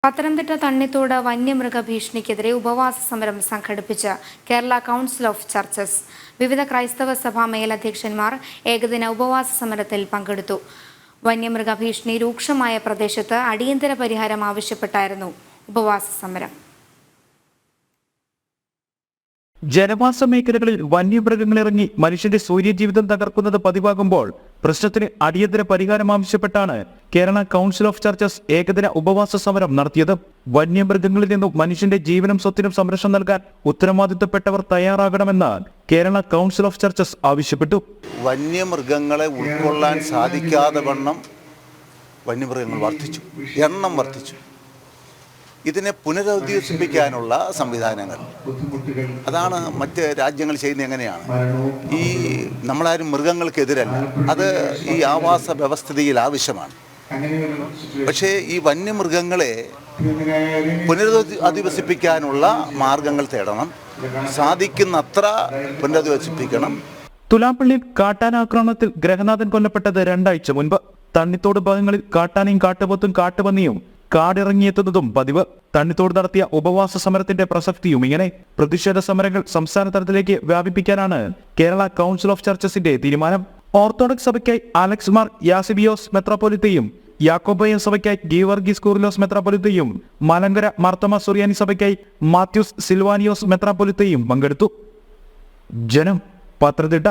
പത്തനംതിട്ട തണ്ണിത്തോട് വന്യമൃഗ ഭീഷണിക്കെതിരെ ഉപവാസ സമരം സംഘടിപ്പിച്ച കേരള കൗൺസിൽ ഓഫ് ചർച്ചസ്. വിവിധ ക്രൈസ്തവ സഭാ മേലധ്യക്ഷന്മാർ ഏകദിന ഉപവാസ സമരത്തിൽ പങ്കെടുത്തു. വന്യമൃഗ ഭീഷണി രൂക്ഷമായ പ്രദേശത്ത് അടിയന്തര പരിഹാരം ആവശ്യപ്പെട്ടായിരുന്നു ഉപവാസ സമരം. ജനവാസ മേഖലകളിൽ വന്യമൃഗങ്ങളിറങ്ങി മനുഷ്യന്റെ സൂര്യജീവിതം തകർക്കുന്നത് പതിവാകുമ്പോൾ പ്രശ്നത്തിന് അടിയന്തര പരിഹാരം ആവശ്യപ്പെട്ടാണ് കേരള കൗൺസിൽ ഓഫ് ചർച്ചസ് ഏകദിന ഉപവാസ സമരം നടത്തിയത്. വന്യമൃഗങ്ങളിൽ നിന്നും മനുഷ്യന്റെ ജീവനും സ്വത്തിനും സംരക്ഷണം നൽകാൻ ഉത്തരവാദിത്തപ്പെട്ടവർ തയ്യാറാകണമെന്ന് കേരള കൗൺസിൽ ഓഫ് ചർച്ചസ് ആവശ്യപ്പെട്ടു. വന്യമൃഗങ്ങളെ ഉൾക്കൊള്ളാൻ സാധിക്കാതെ വണ്ണം വന്യമൃഗങ്ങൾ വർദ്ധിച്ചു, എണ്ണം വർദ്ധിച്ചു. ഇതിനെ പുനരധിവസിപ്പിക്കാനുള്ള സംവിധാനങ്ങൾ, അതാണ് മറ്റ് രാജ്യങ്ങൾ ചെയ്യുന്നത്. എങ്ങനെയാണ് ഈ നമ്മളാരും മൃഗങ്ങൾക്കെതിരല്ല, അത് ഈ ആവാസ വ്യവസ്ഥിതിയിൽ ആവശ്യമാണ്. പക്ഷേ ഈ വന്യമൃഗങ്ങളെ പുനരധിവസിപ്പിക്കാനുള്ള മാർഗങ്ങൾ തേടണം, സാധിക്കുന്നത്ര പുനരധിവസിപ്പിക്കണം. തുലാപ്പള്ളിയിൽ കാട്ടാനാക്രമണത്തിൽ ഗ്രഹനാഥൻ കൊല്ലപ്പെട്ടത് 2 ആഴ്ച മുൻപ്. തണ്ണിത്തോട് ഭാഗങ്ങളിൽ കാട്ടാനയും കാട്ടുപോത്തും കാട്ടുപന്നിയും കാടിറങ്ങിയെത്തുന്നതും പതിവ്. തണ്ണിത്തോട് നടത്തിയ ഉപവാസ സമരത്തിന്റെ പ്രസക്തിയും ഇങ്ങനെ. പ്രതിഷേധ സമരങ്ങൾ സംസ്ഥാന തലത്തിലേക്ക് വ്യാപിപ്പിക്കാനാണ് കേരള കൗൺസിൽ ഓഫ് ചർച്ചസിന്റെ തീരുമാനം. ഓർത്തഡോക്സ് സഭയ്ക്കായി അലക്സ് മാർ യാസിബിയോസ് മെത്രാപ്പൊലീത്തയും യാക്കോബായ സഭയ്ക്കായി ഗീവർഗീസ് കൂറിലോസ് മെത്രാപ്പൊലീത്തയും മലങ്കര മാർത്തോമാ സുറിയാനി സഭയ്ക്കായി മാത്യൂസ് സിൽവാനിയോസ് മെത്രാപ്പൊലീത്തയും പങ്കെടുത്തു. ജനം, പത്തനംതിട്ട.